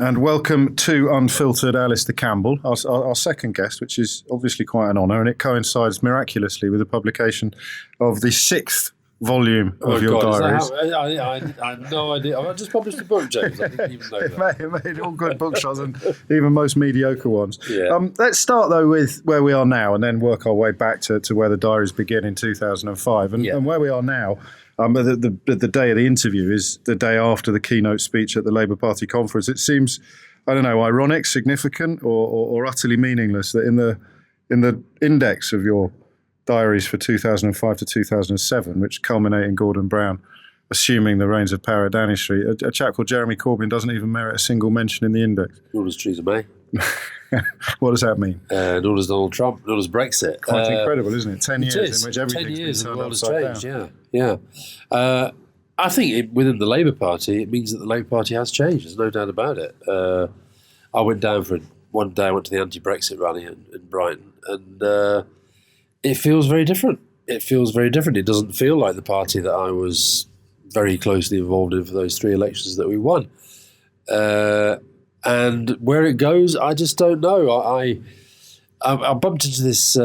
And welcome to Unfiltered, Alastair Campbell, our second guest, which is obviously quite an honour, and it coincides miraculously with the publication of the sixth volume of your diaries. I had no idea. I just published a book, James. I didn't even know that. It made all good bookshots and even most mediocre ones. Yeah. Let's start, though, with where we are now and then work our way back to where the diaries begin in 2005. And where we are now, the day of the interview is the day after the keynote speech at the Labour Party conference. It seems, I don't know, ironic, significant, or utterly meaningless that in the index of your diaries for 2005 to 2007, which culminate in Gordon Brown assuming the reins of power at Downing Street, a chap called Jeremy Corbyn doesn't even merit a single mention in the index. Nor does Theresa May. What does that mean? Nor does Donald Trump. Nor does Brexit. Quite incredible, isn't it? 10 years in which everything's 10 years been and the turned world has upside changed. down. Yeah. I think within the Labour Party, it means that the Labour Party has changed. There's no doubt about it. I went down for one day. I went to the anti-Brexit rally in Brighton, and it feels very different. It feels very different. It doesn't feel like the party that I was very closely involved in for those three elections that we won. And where it goes, I just don't know. I bumped into this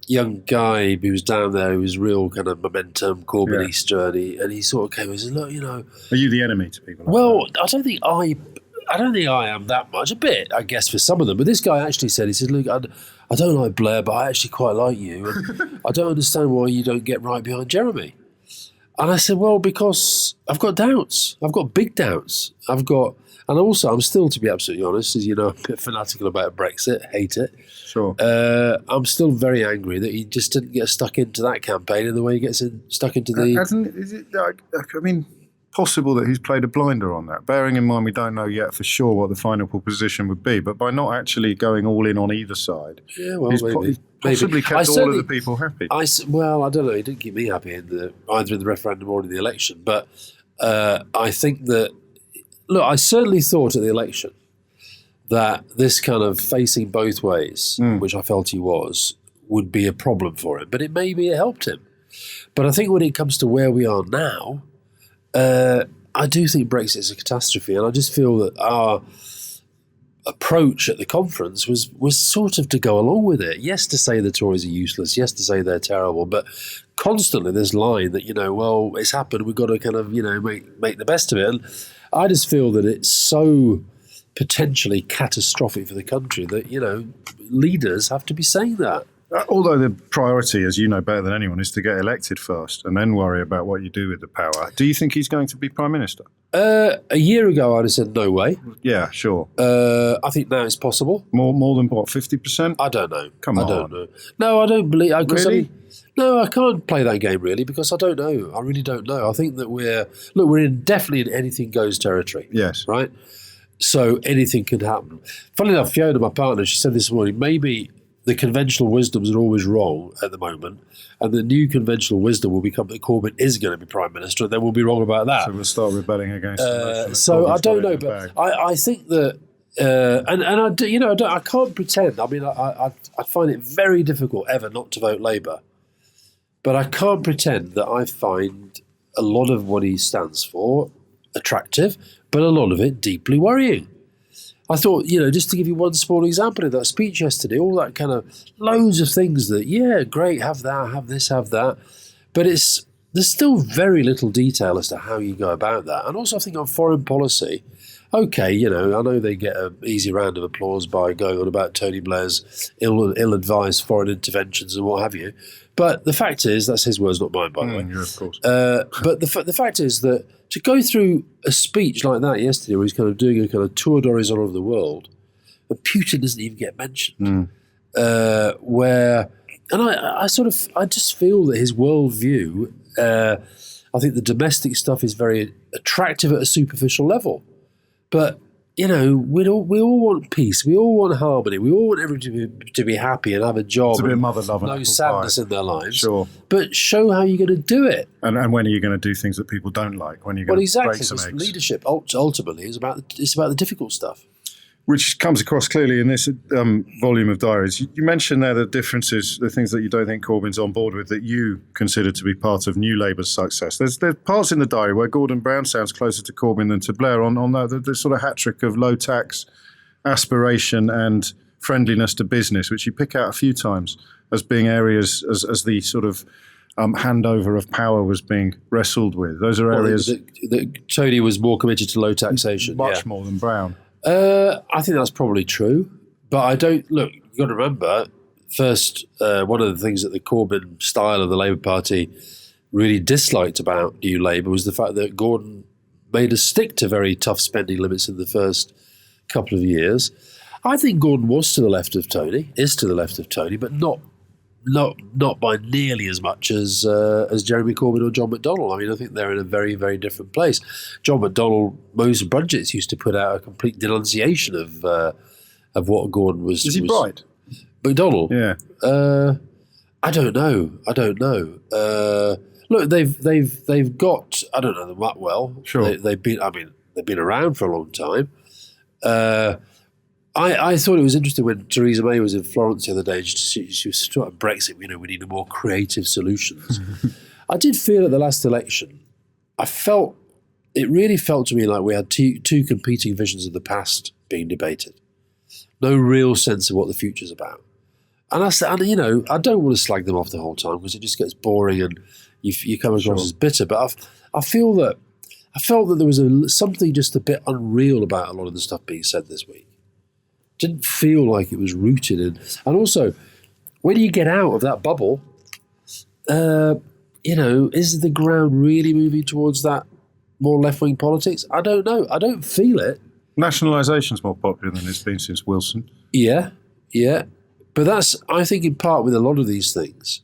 young guy who was down there, who was real kind of momentum, Corbynista, and he sort of came and said, "Look, you know." Are you the enemy to people like that? I don't think I am that much. A bit, I guess, for some of them. But this guy actually said, he said, "Look, I don't like Blair, but I actually quite like you. And I don't understand why you don't get right behind Jeremy." And I said, well, because I've got doubts. I've got big doubts. And also I'm still, to be absolutely honest, as you know, a bit fanatical about Brexit, hate it. Sure. I'm still very angry that he just didn't get stuck into that campaign in the way he gets stuck into the... Is it possible that he's played a blinder on that? Bearing in mind we don't know yet for sure what the final position would be, but by not actually going all in on either side, he's possibly kept all of the people happy. I don't know. He didn't keep me happy either in the referendum or in the election, but I think that... Look, I certainly thought at the election that this kind of facing both ways, which I felt he was, would be a problem for him, but it helped him. But I think when it comes to where we are now, I do think Brexit is a catastrophe, and I just feel that our approach at the conference was sort of to go along with it. Yes, to say the Tories are useless. Yes, to say they're terrible. But constantly this line that, well, it's happened. We've got to kind of, make the best of it. And I just feel that it's so potentially catastrophic for the country that, leaders have to be saying that. Although the priority, as you know better than anyone, is to get elected first and then worry about what you do with the power. Do you think he's going to be Prime Minister? A year ago, I'd have said no way. Yeah, sure. I think now it's possible. More than what, 50%? I don't know. I don't know. No, I don't believe... Really? No, I can't play that game, really, because I don't know. I really don't know. I think that we're definitely in anything goes territory. Yes. Right? So anything could happen. Funnily enough, Fiona, my partner, she said this morning, maybe the conventional wisdoms are always wrong at the moment, and the new conventional wisdom will become that Corbyn is going to be Prime Minister, and then we'll be wrong about that. So we'll start rebelling against so I don't know, but I think that, I can't pretend. I mean, I find it very difficult ever not to vote Labour, but I can't pretend that I find a lot of what he stands for attractive, but a lot of it deeply worrying. I thought, just to give you one small example of that speech yesterday, all that kind of loads of things that, yeah, great, have that, have this, have that. But there's still very little detail as to how you go about that. And also I think on foreign policy, okay, I know they get an easy round of applause by going on about Tony Blair's ill-advised foreign interventions and what have you. But the fact is, that's his words, not mine, by the way. Yeah, of course. But the fact is that to go through a speech like that yesterday, where he's kind of doing a kind of tour d'horizon of the world, and Putin doesn't even get mentioned, I just feel that his worldview, I think the domestic stuff is very attractive at a superficial level, but we all want peace. We all want harmony. We all want everyone to be happy and have a job. It's a bit mother love and no sadness in their lives. Sure. But show how you're going to do it. And when are you going to do things that people don't like? When are you going to break some eggs? Leadership ultimately is about the difficult stuff. which comes across clearly in this volume of diaries. You mentioned there the differences, the things that you don't think Corbyn's on board with, that you consider to be part of New Labour's success. There's parts in the diary where Gordon Brown sounds closer to Corbyn than to Blair on the sort of hat-trick of low tax, aspiration and friendliness to business, which you pick out a few times as being areas as the sort of handover of power was being wrestled with. Those are areas that Tony was more committed to low taxation. Much more than Brown. I think that's probably true, but I don't look. You've got to remember, first, one of the things that the Corbyn style of the Labour Party really disliked about New Labour was the fact that Gordon made us stick to very tough spending limits in the first couple of years. I think Gordon was to the left of Tony, is to the left of Tony, but not by nearly as much as Jeremy Corbyn or John McDonnell. I mean, I think they're in a very, very different place. John McDonnell, most budgets used to put out a complete denunciation of what Gordon was. Is he bright? McDonnell? Yeah. I don't know. Look, they've got. I don't know them that well. Sure. They've been around for a long time. I thought it was interesting when Theresa May was in Florence the other day. She was talking about Brexit. We need more creative solutions. I did feel at the last election, it really felt to me like we had two competing visions of the past being debated. No real sense of what the future's about. And I don't want to slag them off the whole time because it just gets boring and you come across as bitter. But I felt that there was something just a bit unreal about a lot of the stuff being said this week. Didn't feel like it was rooted in, and also when you get out of that bubble, is the ground really moving towards that more left-wing politics? I don't know. I don't feel it. Nationalisation's more popular than it's been since Wilson. Yeah, but that's, I think, in part with a lot of these things,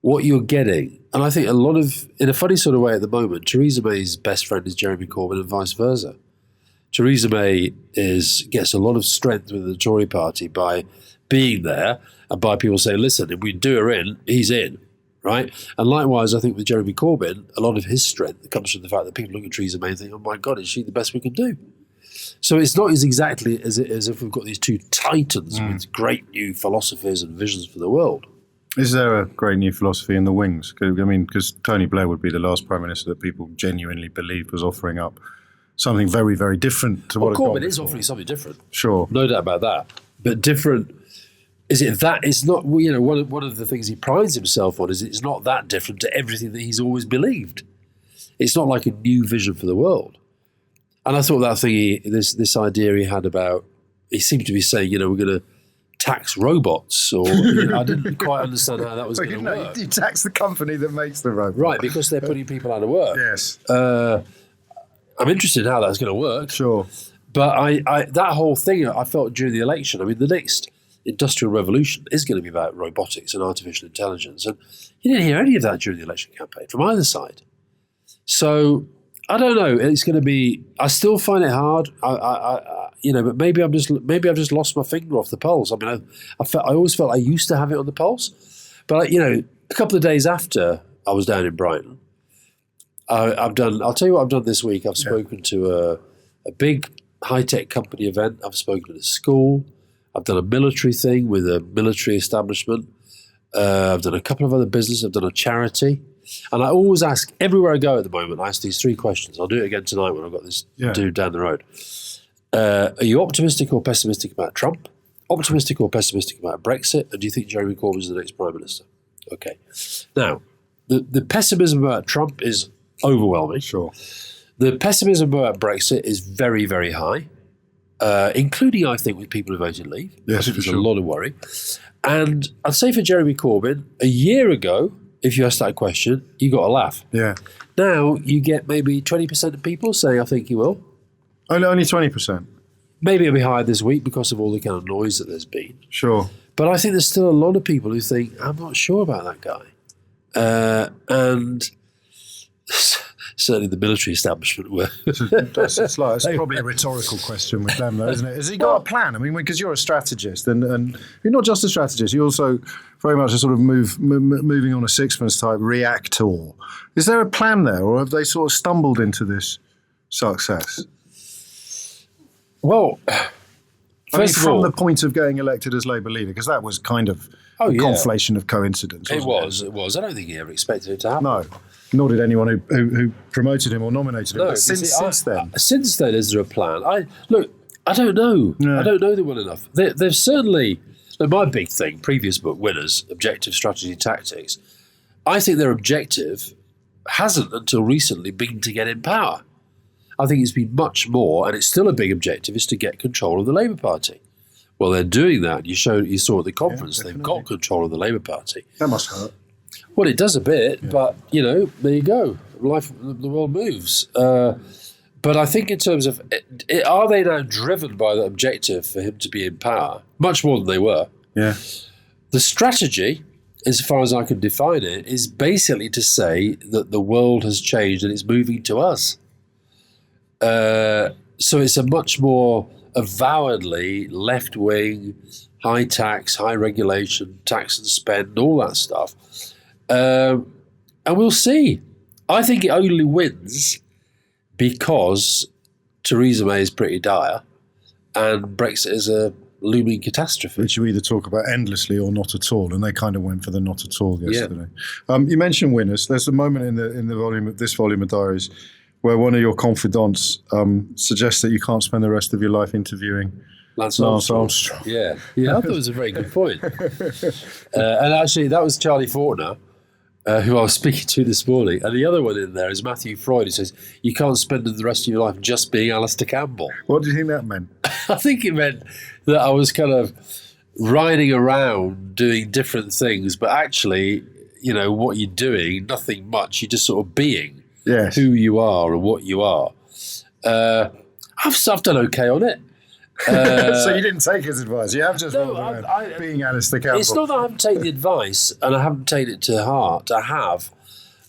what you're getting, and I think a lot of, in a funny sort of way at the moment, Theresa May's best friend is Jeremy Corbyn and vice versa. Theresa May gets a lot of strength with the Tory party by being there and by people saying, listen, if we do her in, he's in, right? And likewise, I think with Jeremy Corbyn, a lot of his strength comes from the fact that people look at Theresa May and think, oh my God, is she the best we can do? So it's not as exactly as if we've got these two titans with great new philosophies and visions for the world. Is there a great new philosophy in the wings? I mean, because Tony Blair would be the last Prime Minister that people genuinely believed was offering up something very, very different to what Corbyn is offering something different. Sure. No doubt about that. But different, is it that? It's not, one of the things he prides himself on is it's not that different to everything that he's always believed. It's not like a new vision for the world. And I thought that thing, this idea he had about, he seemed to be saying, we're going to tax robots, or I didn't quite understand how that was going to work. You tax the company that makes the robot. Right, because they're putting people out of work. Yes. I'm interested in how that's going to work. Sure. But I that whole thing I felt during the election, I mean, the next industrial revolution is going to be about robotics and artificial intelligence. And you didn't hear any of that during the election campaign from either side. So I don't know. It's going to be, I still find it hard. But maybe I've just lost my finger off the pulse. I mean, I always felt I used to have it on the pulse. But, a couple of days after I was down in Brighton, I'll tell you what I've done this week. I've spoken to a big high-tech company event. I've spoken at a school. I've done a military thing with a military establishment. I've done a couple of other businesses. I've done a charity. And I always ask, everywhere I go at the moment, I ask these three questions. I'll do it again tonight when I've got this dude down the road. Are you optimistic or pessimistic about Trump? Optimistic or pessimistic about Brexit? And do you think Jeremy Corbyn is the next Prime Minister? Okay. Now, the pessimism about Trump is overwhelming. Sure. The pessimism about Brexit is very, very high, including, I think, with people who voted leave. Yes, there's a lot of worry. And I'd say for Jeremy Corbyn, a year ago, if you asked that question, you got a laugh. Yeah. Now you get maybe 20% of people saying, I think he will. Only 20%? Maybe it'll be higher this week because of all the kind of noise that there's been. Sure. But I think there's still a lot of people who think, I'm not sure about that guy. And certainly the military establishment were. It's probably a rhetorical question with them, though, isn't it? Has he got a plan? I mean, because you're a strategist, and you're not just a strategist, you're also very much a sort of moving on a sixpence type reactor. Is there a plan there, or have they sort of stumbled into this success? Well, From the point of getting elected as Labour leader, because that was kind of a conflation of coincidence. It was. I don't think he ever expected it to happen. No, nor did anyone who promoted him or nominated him. No, but since then, is there a plan? I don't know. Yeah. I don't know them well enough. They've certainly. My big thing, previous book, Winners, Objective Strategy Tactics. I think their objective hasn't until recently been to get in power. I think it's been much more, and it's still a big objective, is to get control of the Labour Party. Well, they're doing that. You saw at the conference they've got control of the Labour Party. That must hurt. Well, it does a bit, but, there you go. The world moves. But I think in terms of, are they now driven by the objective for him to be in power? Much more than they were. Yeah. The strategy, as far as I can define it, is basically to say that the world has changed and it's moving to us. So it's a much more avowedly left-wing, high tax, high regulation, tax and spend, all that stuff. And we'll see. I think it only wins because Theresa May is pretty dire and Brexit is a looming catastrophe. Which you either talk about endlessly or not at all, and they kind of went for the not at all yesterday. Yeah. You mentioned Winners. There's a moment in the volume of this volume of diaries where one of your confidants suggests that you can't spend the rest of your life interviewing Lance Armstrong. Yeah, I thought it was a very good point. And actually, that was Charlie Faulkner, who I was speaking to this morning. And the other one in there is Matthew Freud, who says, you can't spend the rest of your life just being Alastair Campbell. What do you think that meant? I think it meant that I was kind of riding around doing different things, but actually, what you're doing, nothing much. You're just sort of being who you are and what you are. I've done okay on it. So you didn't take his advice. You have just being Alastair Campbell. It's not that I haven't taken the advice and I haven't taken it to heart. I have,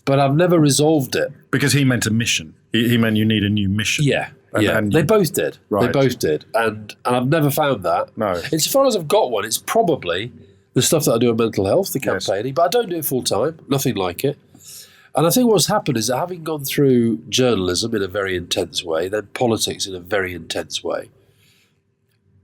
but I've never resolved it. Because he meant a mission. He meant you need a new mission. Yeah. And they both did. Right. They both did. And I've never found that. No. As far as I've got one, it's probably the stuff that I do in mental health, the campaigning, but I don't do it full time. Nothing like it. And I think what's happened is that having gone through journalism in a very intense way, then politics in a very intense way,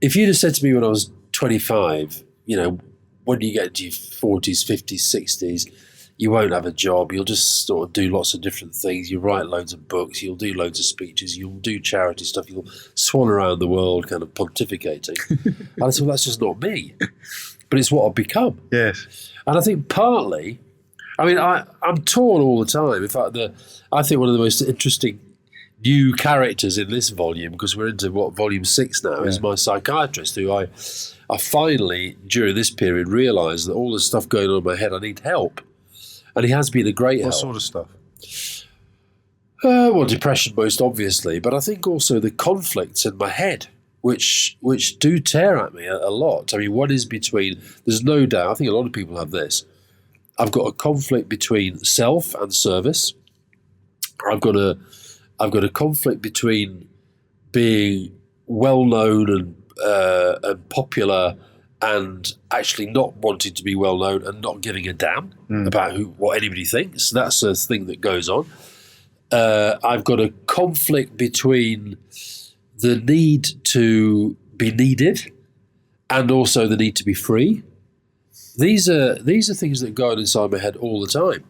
if you'd have said to me when I was 25, when you get into your 40s, 50s, 60s, you won't have a job, you'll just sort of do lots of different things, you'll write loads of books, you'll do loads of speeches, you'll do charity stuff, you'll swan around the world kind of pontificating. And I said, well, that's just not me. But it's what I've become. Yes. And I think partly, I'm torn all the time. In fact, I think one of the most interesting new characters in this volume, because we're into volume 6 now, is my psychiatrist, who I finally, during this period, realised that all the stuff going on in my head, I need help. And he has been a great help. What sort of stuff? Well, depression most obviously, but I think also the conflicts in my head, which do tear at me a lot. One is between, there's no doubt, I think a lot of people have this, I've got a conflict between self and service. I've got a conflict between being well known and popular and actually not wanting to be well known and not giving a damn about what anybody thinks. That's a thing that goes on. I've got a conflict between the need to be needed and also the need to be free. These are things that go on inside my head all the time.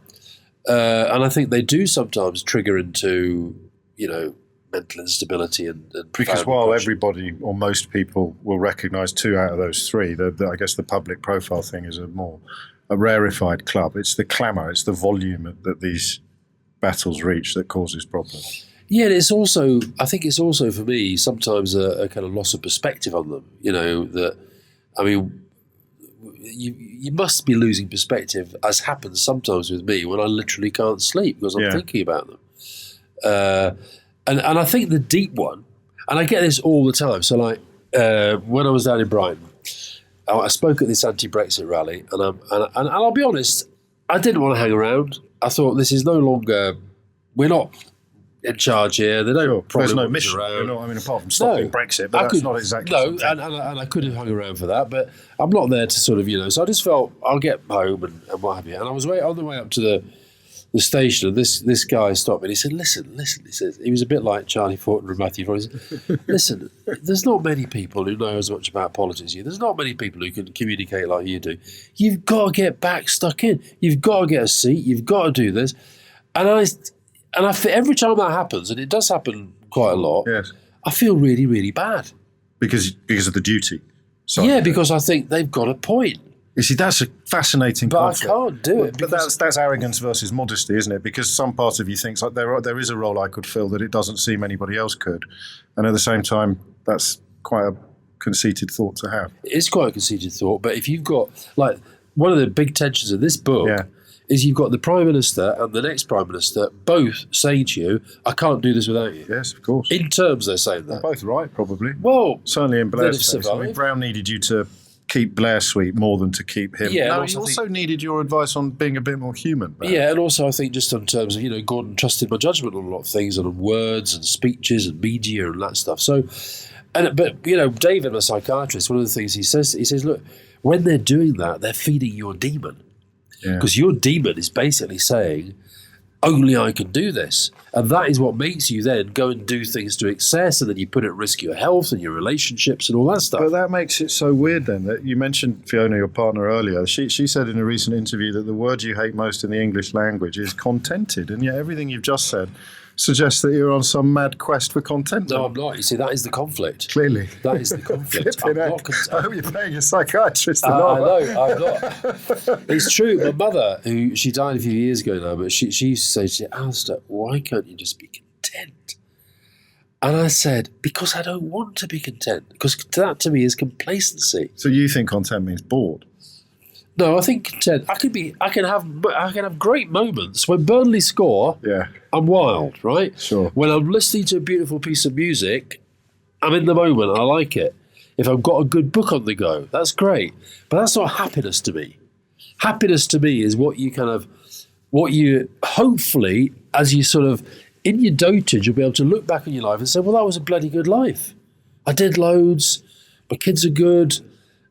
And I think they do sometimes trigger into, mental instability and because while everybody or most people will recognise 2 out of those 3, I guess the public profile thing is a rarefied club. It's the clamour, it's the volume that these battles reach that causes problems. Yeah, and I think it's also for me sometimes a kind of loss of perspective on them. You must be losing perspective, as happens sometimes with me when I literally can't sleep because I'm thinking about them. And I think the deep one, and I get this all the time. So when I was down in Brighton, I spoke at this anti-Brexit rally, and I'll be honest, I didn't want to hang around. I thought this is no longer, we're not in charge here. They don't There's no mission. Apart from stopping Brexit, but that's not exactly and I could have hung around for that, but I'm not there to sort of, so I just felt I'll get home and what have you. And I was on the way up to the station, and this guy stopped me and he said, listen, he says, he was a bit like Charlie Fortin and Matthew Ford. He said, listen, there's not many people who know as much about politics as you. There's not many people who can communicate like you do. You've got to get back stuck in. You've got to get a seat. You've got to do this. And I feel every time that happens, and it does happen quite a lot, yes. I feel really, really bad. Because of the duty. Yeah, because I think they've got a point. You see, that's a fascinating concept. But I can't do it. But that's arrogance versus modesty, isn't it? Because some part of you thinks like there is a role I could fill that it doesn't seem anybody else could. And at the same time, that's quite a conceited thought to have. It is quite a conceited thought, but if you've got, like, one of the big tensions of this book is you've got the Prime Minister and the next Prime Minister both saying to you, I can't do this without you. Yes, of course. In terms, they're saying that. They're both right, probably. Well, certainly in Blair's case. I mean, Brown needed you to keep Blair sweet more than to keep him. Yeah, no, he also needed your advice on being a bit more human. Perhaps. Yeah, and also I think just in terms of, Gordon trusted my judgment on a lot of things, and on words and speeches and media and that stuff. So, but David, my psychiatrist, one of the things he says, look, when they're doing that, they're feeding your demon. Because your demon is basically saying, only I can do this. And that is what makes you then go and do things to excess, and then you put at risk your health and your relationships and all that stuff. But that makes it so weird then that you mentioned Fiona, your partner, earlier. She said in a recent interview that the word you hate most in the English language is contented, and yet everything you've just said suggests that you're on some mad quest for contentment. No, I'm not. You see, that is the conflict. Clearly. That is the conflict. I'm not content. I hope you're paying a psychiatrist. I know, I'm not. It's true. My mother, she died a few years ago now, but she used to say, Alastair, why can't you just be content? And I said, because I don't want to be content. Because that to me is complacency. So you think content means bored? No, I think content. I can have great moments when Burnley score. Yeah, I'm wild, right? Sure. When I'm listening to a beautiful piece of music, I'm in the moment. I like it. If I've got a good book on the go, that's great. But that's not happiness to me. Happiness to me is what you hopefully, as you sort of in your dotage, you'll be able to look back on your life and say, well, that was a bloody good life. I did loads. My kids are good.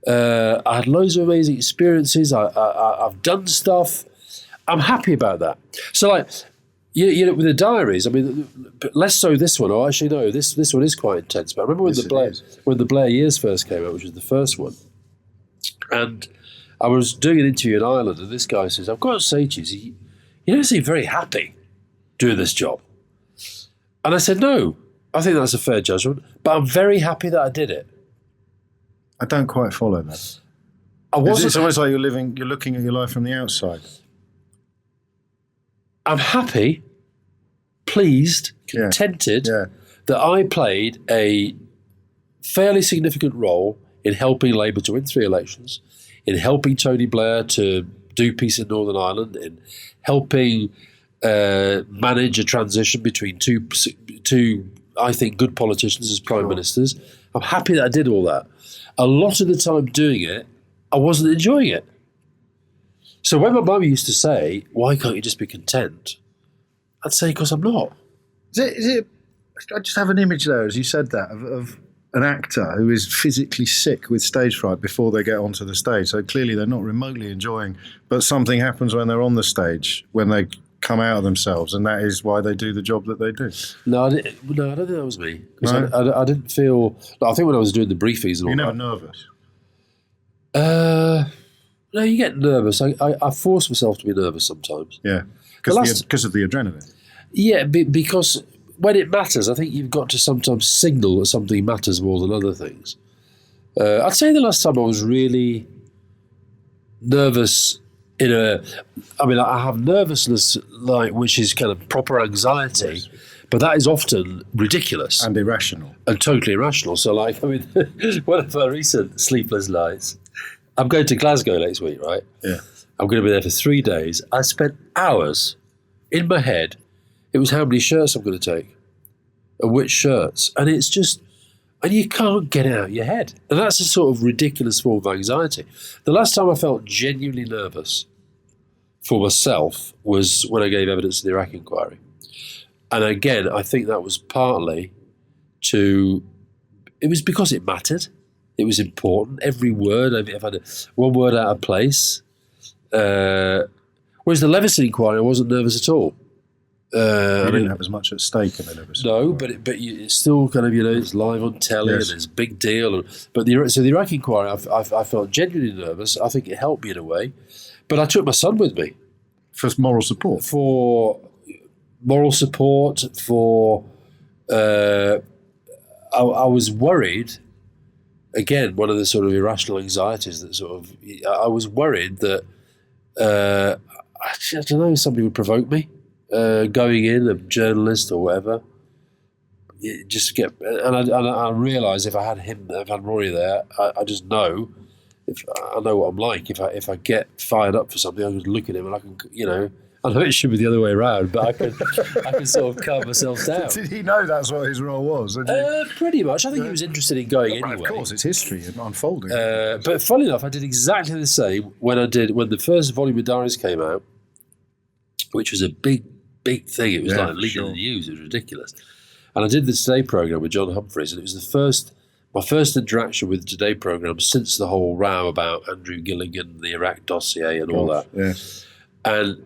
I had loads of amazing experiences. I've done stuff. I'm happy about that. So, like, with the diaries, I mean, less so this one. Or actually, no, this one is quite intense. But I remember when the Blair years first came out, which was the first one, and I was doing an interview in Ireland, and this guy says, "I've got to say to you, you don't seem very happy doing this job." And I said, "No, I think that's a fair judgment, but I'm very happy that I did it." I don't quite follow that. It's almost like you're looking at your life from the outside. I'm happy, pleased, contented that I played a fairly significant role in helping Labour to win 3 elections, in helping Tony Blair to do peace in Northern Ireland, in helping manage a transition between two, I think, good politicians as prime ministers. I'm happy that I did all that. A lot of the time doing it, I wasn't enjoying it. So when my mum used to say, why can't you just be content? I'd say, because I'm not. Is it? I just have an image there, as you said that, of an actor who is physically sick with stage fright before they get onto the stage. So clearly they're not remotely enjoying, but something happens when they're on the stage, when they come out of themselves, and that is why they do the job that they do. No, I don't think that was me. No? I didn't feel... I think when I was doing the briefings and all that... You're never nervous? No, you get nervous. I force myself to be nervous sometimes. Yeah, because of the adrenaline. Yeah, because when it matters, I think you've got to sometimes signal that something matters more than other things. I'd say the last time I was really nervous I have nervousness, which is kind of proper anxiety, yes. But that is often ridiculous. And irrational. And totally irrational. So, one of my recent sleepless nights, I'm going to Glasgow next week, right? Yeah. I'm going to be there for 3 days. I spent hours in my head. It was how many shirts I'm going to take and which shirts. And it's just... And you can't get it out of your head. And that's a sort of ridiculous form of anxiety. The last time I felt genuinely nervous for myself was when I gave evidence in the Iraq inquiry. And again, I think that was partly it was because it mattered. It was important. Every word, if I had one word out of place. When Whereas the Leveson inquiry, I wasn't nervous at all. You didn't have as much at stake in the Leveson. No, but it's still kind of, it's live on telly and it's a big deal. But the Iraq inquiry, I felt genuinely nervous. I think it helped me in a way. But I took my son with me. For moral support? For moral support, I was worried, again, one of the sort of irrational anxieties that I was worried that, I don't know, somebody would provoke me. Going in, a journalist or whatever, I realised if I had Rory there, I just know, I know what I'm like. If I get fired up for something, I can look at him and I can, I know it should be the other way around, but I can sort of calm myself down. Did he know that's what his role was? Pretty much. I think he was interested in going anyway. Of course, it's history and unfolding. But funny enough, I did exactly the same when the first volume of Diaries came out, which was a big thing. It was like leading the news. It was ridiculous. And I did the Today programme with John Humphreys, and it was my first interaction with the Today programme since the whole row about Andrew Gilligan, the Iraq dossier, and all that. Yeah. And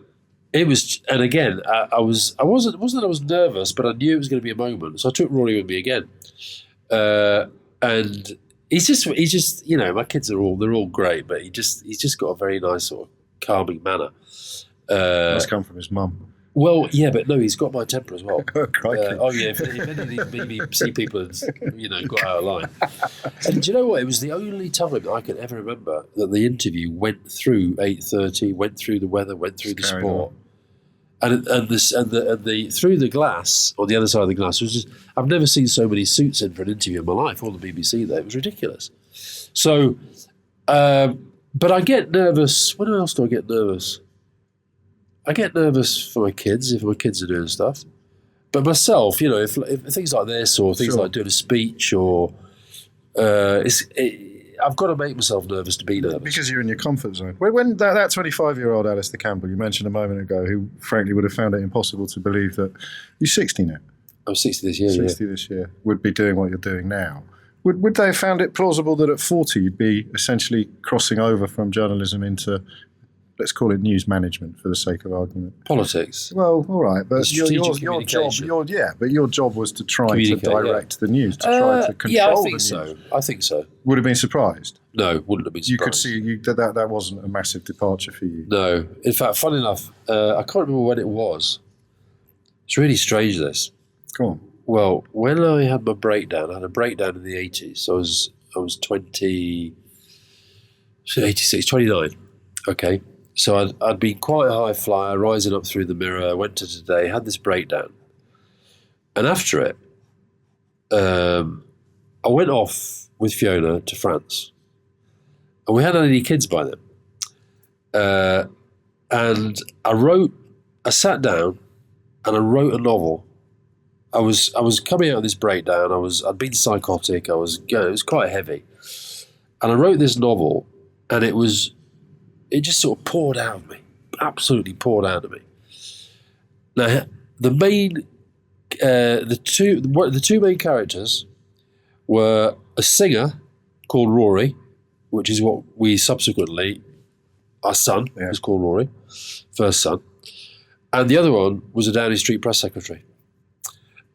it was, and again, I wasn't that I was nervous, but I knew it was going to be a moment. So I took Rory with me again, and he's just, my kids they're all great, but he's just got a very nice sort of calming manner. That's come from his mum. Well, yeah, but no, he's got my temper as well. Crikey. If any of these BBC people had, got out of line. And do you know what? It was the only time I can ever remember that the interview went through 8:30, went through the weather, went through the sport, and the through the glass on the other side of the glass was just. I've never seen so many suits in for an interview in my life. All the BBC there, it was ridiculous. So, but I get nervous. When else do I get nervous? I get nervous for my kids if my kids are doing stuff, but myself, if things like this or things like doing a speech or I've got to make myself nervous to be nervous because you're in your comfort zone. When that 25-year-old Alastair Campbell you mentioned a moment ago, who frankly would have found it impossible to believe that you're 60 now. I'm 60 this year. 60 this year would be doing what you're doing now. Would they have found it plausible that at 40 you'd be essentially crossing over from journalism into, let's call it news management for the sake of argument? Politics. Well, all right, but your job, but your job was to try to direct the news, to try to control the news. I think so. Would have been surprised? No, wouldn't have been surprised. You could see that wasn't a massive departure for you. No. In fact, funny enough, I can't remember when it was. It's really strange, this. Go on. Well, when I had my breakdown, I had a breakdown in the 80s. So I was 29. Okay. So I'd been quite a high flyer, rising up through the mirror. I went to Today, had this breakdown. And after it, I went off with Fiona to France. And we hadn't any kids by then. And I sat down and I wrote a novel. I was coming out of this breakdown. I'd been psychotic. It was quite heavy. And I wrote this novel, and it just sort of poured out of me, absolutely poured out of me. Now, the two main characters were a singer called Rory, which is what we subsequently, our son was called Rory, first son, and the other one was a Downing Street press secretary.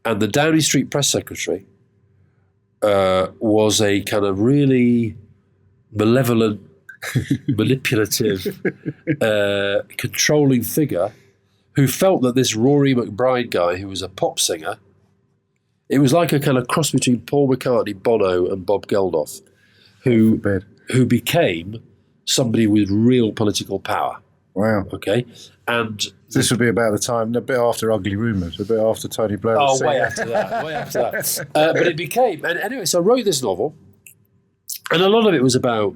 And the Downing Street press secretary was a kind of really malevolent, manipulative, controlling figure who felt that this Rory McBride guy, who was a pop singer, it was like a kind of cross between Paul McCartney, Bono, and Bob Geldof, who became somebody with real political power. Wow. Okay. And this would be about the time, a bit after Ugly Rumours, a bit after Tony Blair was way after that. But it became, and anyway, so I wrote this novel, and a lot of it was about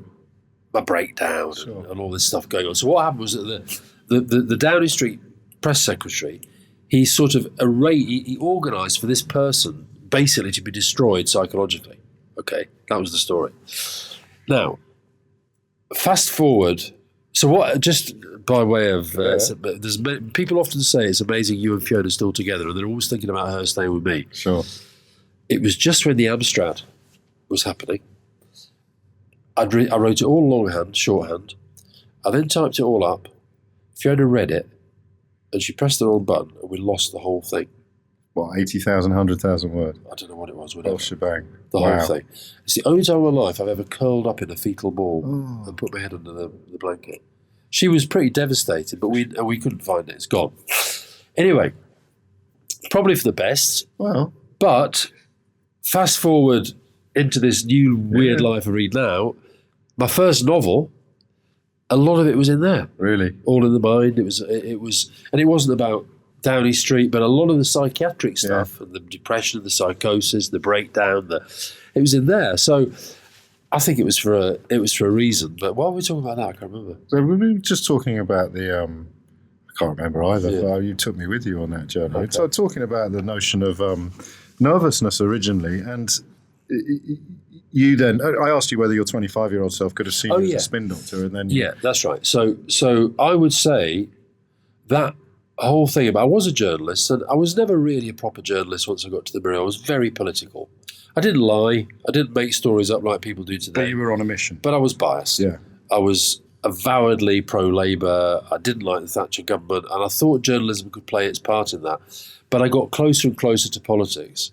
my breakdown and all this stuff going on. So what happened was that the Downing Street press secretary, he sort of he organised for this person basically to be destroyed psychologically. Okay, that was the story. Now, fast forward. So what? Just by way of, people often say it's amazing you and Fiona are still together, and they're always thinking about her staying with me. Sure. It was just when the Amstrad was happening. I wrote it all longhand, shorthand. I then typed it all up, Fiona read it, and she pressed the wrong button, and we lost the whole thing. What, 80,000, 100,000 words? I don't know what it was. Whatever. Whole shebang. The whole thing. It's the only time in my life I've ever curled up in a fetal ball and put my head under the blanket. She was pretty devastated, but we couldn't find it. It's gone. Anyway, probably for the best. Well, but fast forward into this new weird life I read now. My first novel, a lot of it was in there. Really? All in the mind. It was, and it wasn't about Downing Street, but a lot of the psychiatric stuff and the depression, the psychosis, the breakdown, it was in there. So I think it was for a reason. But why were we talking about that? I can't remember. So we were just talking about the. I can't remember either. Yeah. You took me with you on that journey. Okay. So talking about the notion of nervousness originally, and you then. I asked you whether your 25-year-old self could have seen you as a spin doctor, and then that's right. So I would say that whole thing about I was a journalist, and I was never really a proper journalist once I got to the Mirror. I was very political. I didn't lie. I didn't make stories up like people do today. But you were on a mission. But I was biased. Yeah. I was avowedly pro-Labour. I didn't like the Thatcher government, and I thought journalism could play its part in that. But I got closer and closer to politics.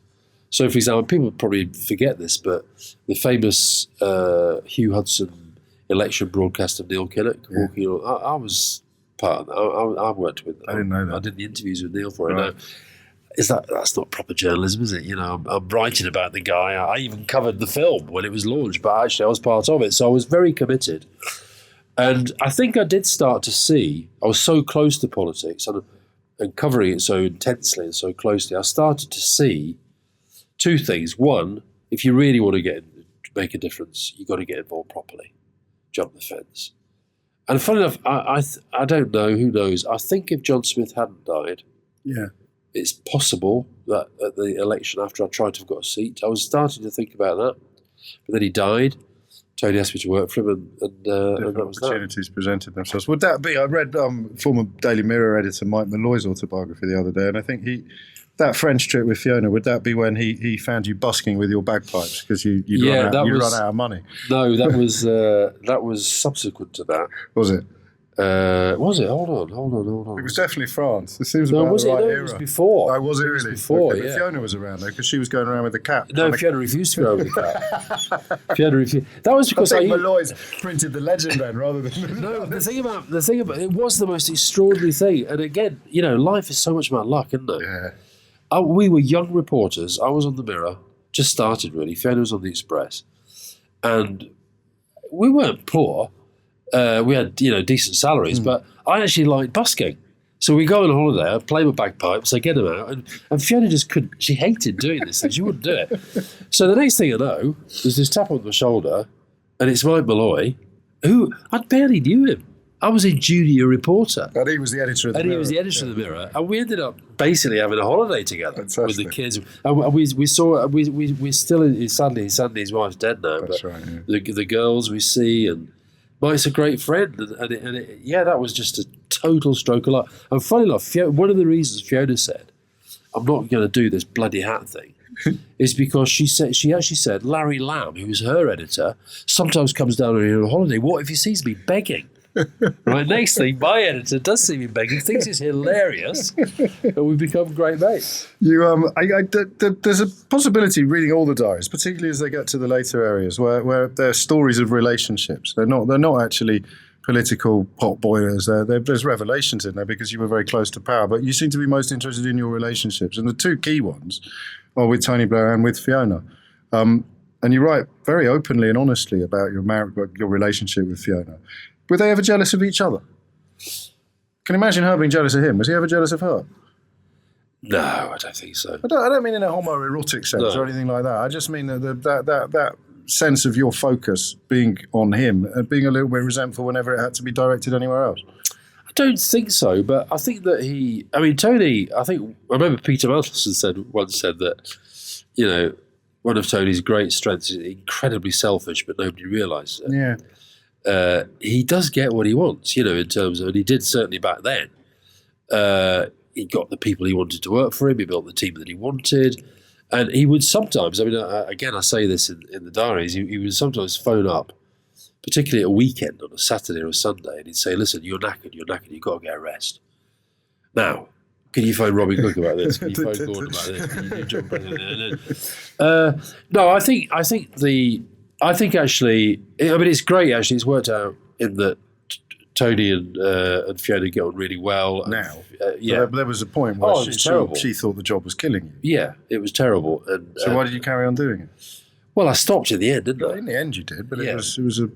So, for example, people probably forget this, but the famous Hugh Hudson election broadcaster Neil Kinnock walking on, I was part of that. I worked with. I didn't know that. I did the interviews with Neil for it. Right. Now, that's not proper journalism, is it? You know, I'm writing about the guy. I even covered the film when it was launched, but actually I was part of it. So I was very committed. And I think I did start to see, I was so close to politics and covering it so intensely and so closely, I started to see two things. One, if you really want to make a difference, you've got to get involved properly. Jump the fence. And funny enough, I don't know, who knows, I think if John Smith hadn't died, it's possible that at the election after I tried to have got a seat, I was starting to think about that. But then he died. Tony asked me to work for him, and that was opportunities presented themselves. Would that be? I read former Daily Mirror editor Mike Malloy's autobiography the other day, and I think that French trip with Fiona, would that be when he found you busking with your bagpipes because you run out of money? No, that was subsequent to that. Was it? Was it? Hold on. It was definitely France. It seems about the right era. It was before. Oh, was it really? Before, okay, but Fiona was around though, because she was going around with the cat. No, Fiona refused to go with the cat. Fiona refused. That was because I think Malloy's printed the legend then, rather than no. The thing about it was the most extraordinary thing. And again, you know, life is so much about luck, isn't it? Yeah. We were young reporters. I was on the Mirror, just started really. Fiona was on the Express, and we weren't poor. We had, decent salaries, but I actually liked busking. So we go on holiday, I'd play my bagpipes, I'd get them out, and Fiona just couldn't. She hated doing this thing. She wouldn't do it. So the next thing I know, there's this tap on my shoulder, and it's Mike Malloy, who I barely knew him. I was a junior reporter. And he was the editor of the Mirror. And he was the editor of the Mirror. And we ended up basically having a holiday together with the kids. And we're still, sadly his wife's dead now. That's but right, yeah. The girls we see, and Mike's a great friend, that was just a total stroke of luck. And funny enough, one of the reasons Fiona said, "I'm not going to do this bloody hat thing," is because she actually said Larry Lamb, who was her editor, sometimes comes down on a holiday. What if he sees me begging? Right. Next thing, my editor does see me begging, thinks it's hilarious, and we become great mates. There's a possibility reading all the diaries, particularly as they get to the later areas, where they're stories of relationships. They're not actually political pot boilers. There's revelations in there because you were very close to power, but you seem to be most interested in your relationships, and the two key ones are with Tony Blair and with Fiona. And you write very openly and honestly about your relationship with Fiona. Were they ever jealous of each other? Can you imagine her being jealous of him? Was he ever jealous of her? No, I don't think so. I don't mean in a homoerotic sense or anything like that. I just mean that sense of your focus being on him and being a little bit resentful whenever it had to be directed anywhere else. I don't think so, but I think that Tony, I remember Peter Mandelson once said that, one of Tony's great strengths is incredibly selfish, but nobody realises it. Yeah. He does get what he wants, in terms of, and he did certainly back then. He got the people he wanted to work for him. He built the team that he wanted. And he would sometimes, again, I say this in the diaries, he would sometimes phone up particularly at a weekend on a Saturday or a Sunday, and he'd say, "Listen, you're knackered, you've got to get a rest." Now, can you phone Robbie Cook about this? Can you phone Gordon about this? Can you do John Brennan? No, I think actually, I mean, it's great. Actually, it's worked out in that Tony and Fiona get on really well. Now, yeah, there was a point where she thought the job was killing you. Yeah, it was terrible. And so why did you carry on doing it? Well, I stopped in the end, didn't I? In the end, you did, but it was a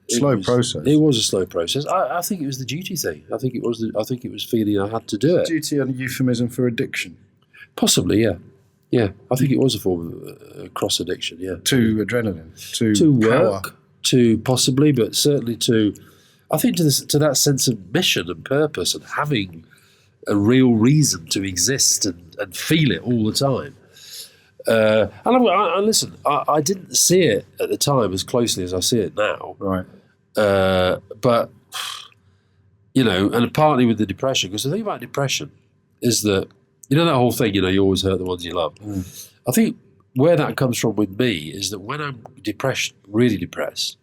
slow process. It was a slow process. I think it was the duty thing. I think it was feeling I had to do it. Duty and a euphemism for addiction. Possibly, yeah. Yeah, I think it was a form of cross addiction, yeah. To adrenaline, to work, to possibly, but certainly to, I think to that sense of mission and purpose and having a real reason to exist and feel it all the time. And listen, I didn't see it at the time as closely as I see it now. Right. But, and partly with the depression, because the thing about depression is that, that whole thing, you always hurt the ones you love. Mm. I think where that comes from with me is that when I'm depressed, really depressed,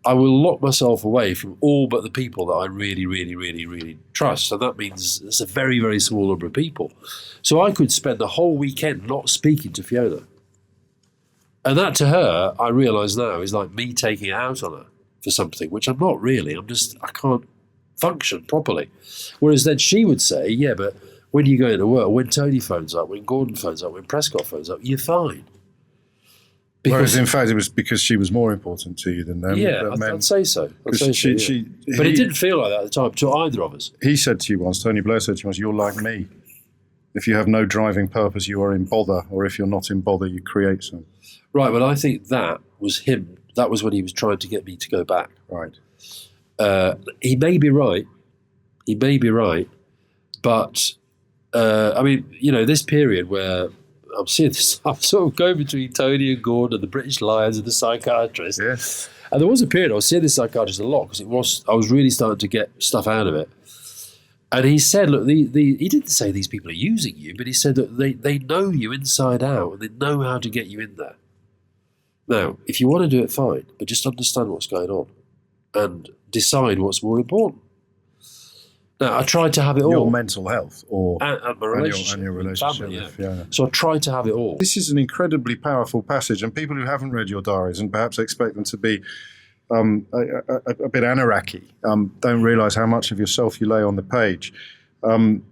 I will lock myself away from all but the people that I really, really, really, really trust. And that means it's a very, very small number of people. So I could spend the whole weekend not speaking to Fiona. And that to her, I realise now, is like me taking it out on her for something, which I'm not really. I can't function properly. Whereas then she would say, yeah, but when you go into work, when Tony phones up, when Gordon phones up, when Prescott phones up, you're fine. Whereas in fact it was because she was more important to you than them. Yeah, I'd say so. But it didn't feel like that at the time to either of us. He said to you once, Tony Blair said to you once, "You're like me. If you have no driving purpose, you are in bother, or if you're not in bother, you create some." Right, but I think that was him. That was when he was trying to get me to go back. Right. He may be right. But this period where I'm seeing this, I'm sort of going between Tony and Gordon and the British Lions and the psychiatrist. Yes. And there was a period I was seeing this psychiatrist a lot because I was really starting to get stuff out of it. And he said, look, he didn't say these people are using you, but he said that they know you inside out and they know how to get you in there. Now, if you want to do it, fine, but just understand what's going on and decide what's more important. Now, I tried to have it all. Your mental health and my relationship. And your relationship. Family, yeah. So I tried to have it all. This is an incredibly powerful passage, and people who haven't read your diaries and perhaps expect them to be a bit anarchy don't realise how much of yourself you lay on the page,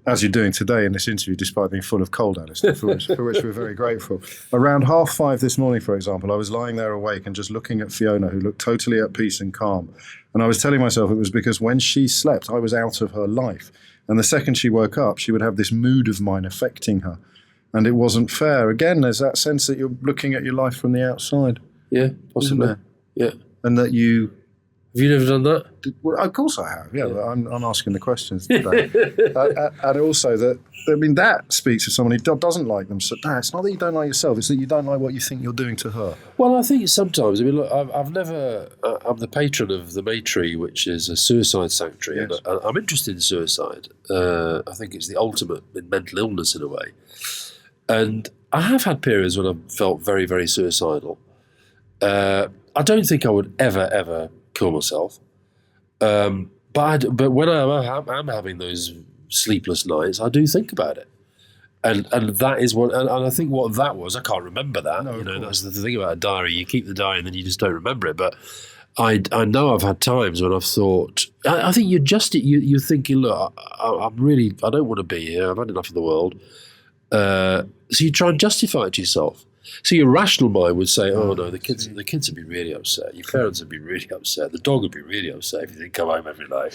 as you're doing today in this interview, despite being full of cold, Alastair, for which we're very grateful. Around 5:30 this morning, for example, I was lying there awake and just looking at Fiona, who looked totally at peace and calm. And I was telling myself it was because when she slept, I was out of her life. And the second she woke up, she would have this mood of mine affecting her. And it wasn't fair. Again, there's that sense that you're looking at your life from the outside. Yeah, possibly. Yeah. And that you... Have you never done that? Well, of course I have, yeah. I'm asking the questions today. And also that speaks to someone who doesn't like them. So, it's not that you don't like yourself, it's that you don't like what you think you're doing to her. Well, I think sometimes, look, I'm the patron of the Maytree, which is a suicide sanctuary. Yes. And I'm interested in suicide. I think it's the ultimate in mental illness in a way. And I have had periods when I've felt very, very suicidal. I don't think I would ever kill myself. But when I'm having those sleepless nights, I do think about it. And that is what, and I think what that was, I can't remember that. No, that's the thing about a diary. You keep the diary and then you just don't remember it. But I know I've had times when I've thought, I think you're thinking, look, I don't want to be here. I've had enough of the world. So you try and justify it to yourself. So your rational mind would say, oh no, the kids would be really upset. Your parents would be really upset. The dog would be really upset if you didn't come home every night.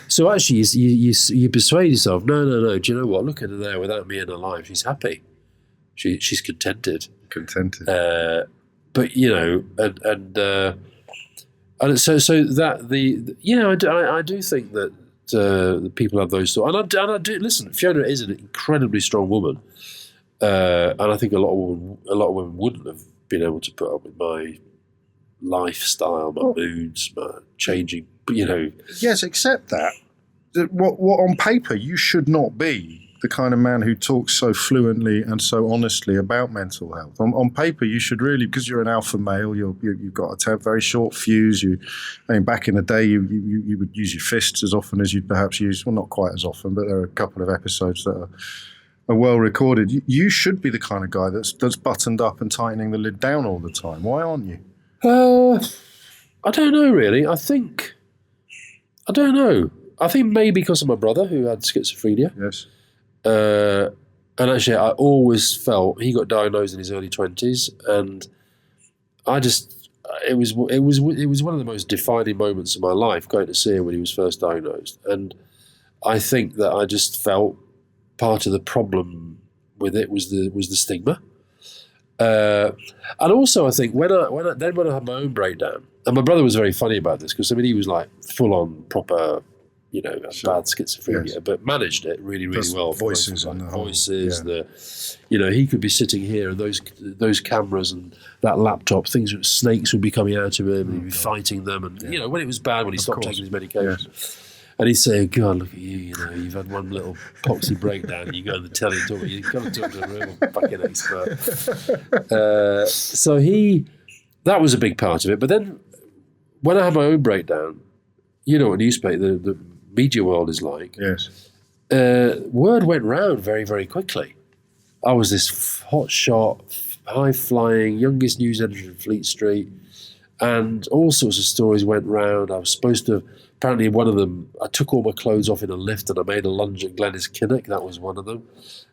So actually you persuade yourself, no, do you know what? Look at her there without me in her life. She's happy. She's contented. But and so that I do think that the people have those thoughts. And I do listen. Fiona is an incredibly strong woman. And I think a lot of women wouldn't have been able to put up with my lifestyle, my moods, my changing. Yes, except that what on paper you should not be the kind of man who talks so fluently and so honestly about mental health. On paper, you should really, because you're an alpha male, you've got a very short fuse. Back in the day, you would use your fists as often as you'd perhaps use, well, not quite as often, but there are a couple of episodes that are well recorded. You should be the kind of guy that's buttoned up and tightening the lid down all the time. Why aren't you? I don't know, really. I don't know. I think maybe because of my brother who had schizophrenia. Yes. And actually, I always felt he got diagnosed in his early 20s, and it was one of the most defining moments of my life going to see him when he was first diagnosed. And I think that I just felt part of the problem with it was the stigma. And also, I think when I had my own breakdown, and my brother was very funny about this because he was like full on proper, bad schizophrenia, yes, but managed it really, really well. Voices like and voices, he could be sitting here and those cameras and that laptop, snakes would be coming out of him and he'd be fighting them, and when it was bad, when he stopped taking his medication. Yes. And he'd say, "God, look at you! You've had one little poxy breakdown. You go on the telly and talk. You've got to talk to a real fucking expert." So that was a big part of it. But then, when I had my own breakdown, what newspaper, the media world is like. Yes. Word went round very, very quickly. I was this hotshot, high-flying, youngest news editor in Fleet Street, and all sorts of stories went round. I was supposed to. Apparently, one of them, I took all my clothes off in a lift and I made a lunge at Glenys Kinnock. That was one of them.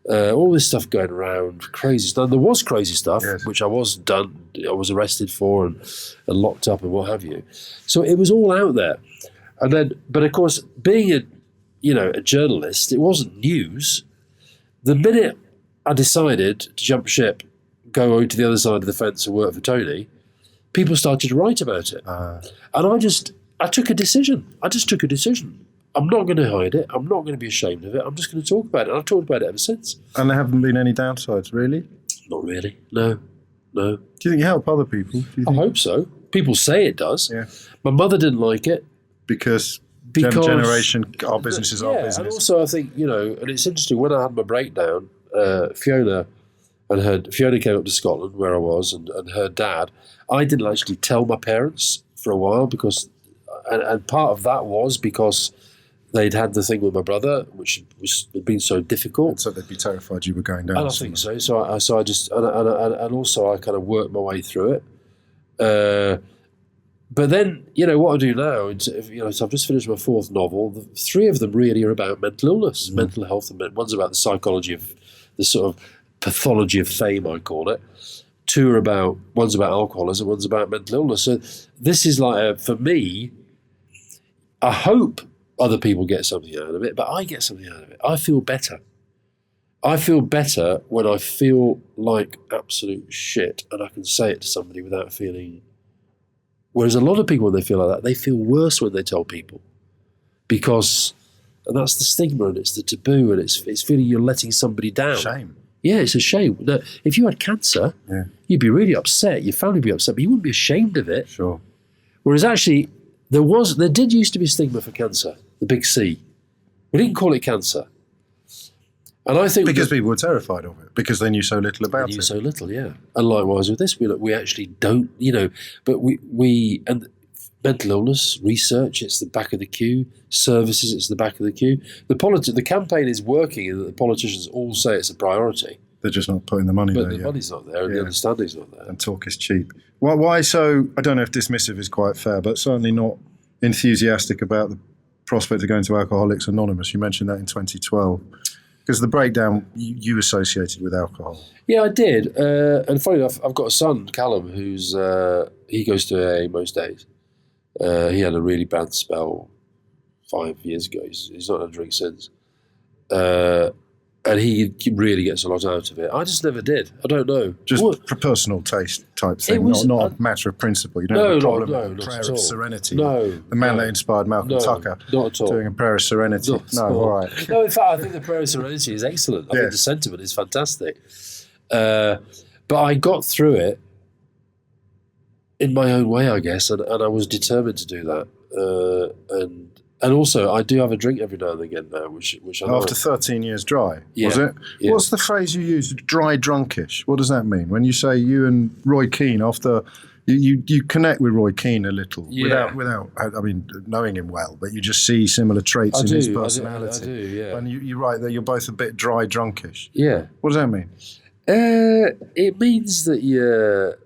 All this stuff going around, crazy stuff. There was crazy stuff, yes, which I was arrested for and locked up and what have you. So it was all out there. And then, but of course, being a journalist, it wasn't news. The minute I decided to jump ship, go to the other side of the fence and work for Tony, people started to write about it. And I took a decision. I'm not going to hide it. I'm not going to be ashamed of it. I'm just going to talk about it. And I've talked about it ever since. And there haven't been any downsides, really? Not really. No. Do you think you help other people? I hope so. People say it does. Yeah. My mother didn't like it. Because generation, our business is our business. And also I think, and it's interesting, when I had my breakdown, Fiona came up to Scotland where I was, and her dad, I didn't actually tell my parents for a while because... And part of that was because they'd had the thing with my brother, which had been so difficult. And so they'd be terrified you were going down. And I think so. So I just and also I kind of worked my way through it. But then what I do now, so I've just finished my fourth novel. The three of them really are about mental illness, mental health, and one's about the psychology of the sort of pathology of fame, I call it. One's about alcoholism, one's about mental illness. So this is like for me. I hope other people get something out of it, but I get something out of it. I feel better. I feel better when I feel like absolute shit and I can say it to somebody without feeling... Whereas a lot of people, when they feel like that, they feel worse when they tell people. And that's the stigma, and it's the taboo, and it's feeling you're letting somebody down. Shame. Yeah, it's a shame. Now, if you had cancer, you'd be really upset. Your family would be upset, but you wouldn't be ashamed of it. Sure. Whereas actually... There did used to be a stigma for cancer, the big C. We didn't call it cancer. And I think... Because people were terrified of it, because they knew so little about it. They knew so little, yeah. And likewise with this, we actually don't, but and mental illness, research, it's the back of the queue. Services, it's the back of the queue. The campaign is working and the politicians all say it's a priority. They're just not putting the money there. But the money's not there, and the understanding's not there. And talk is cheap. Why so, I don't know if dismissive is quite fair, but certainly not enthusiastic about the prospect of going to Alcoholics Anonymous? You mentioned that in 2012. Because the breakdown you associated with alcohol. Yeah, I did. And funny enough, I've got a son, Callum, he goes to AA most days. He had a really bad spell 5 years ago. He's not had a drink since. And he really gets a lot out of it. I just never did. I don't know. Just for personal taste type thing, not a matter of principle. You don't have a problem with prayer of serenity. No. The man that inspired Malcolm Tucker. Not at all. Doing a prayer of serenity. All right. No, in fact, I think the prayer of serenity is excellent. I think the sentiment is fantastic. But I got through it in my own way, I guess, and I was determined to do that. And also, I do have a drink every now and again now, which I know. After 13 years dry, Yeah, was it? yeah. What's the phrase you use, dry drunkish? What does that mean? When you say you and Roy Keane, after you connect with Roy Keane a little, without I mean, knowing him well, but you just see similar traits in his personality. I do, yeah. And you write that you're both a bit dry drunkish. Yeah. What does that mean? It means that you're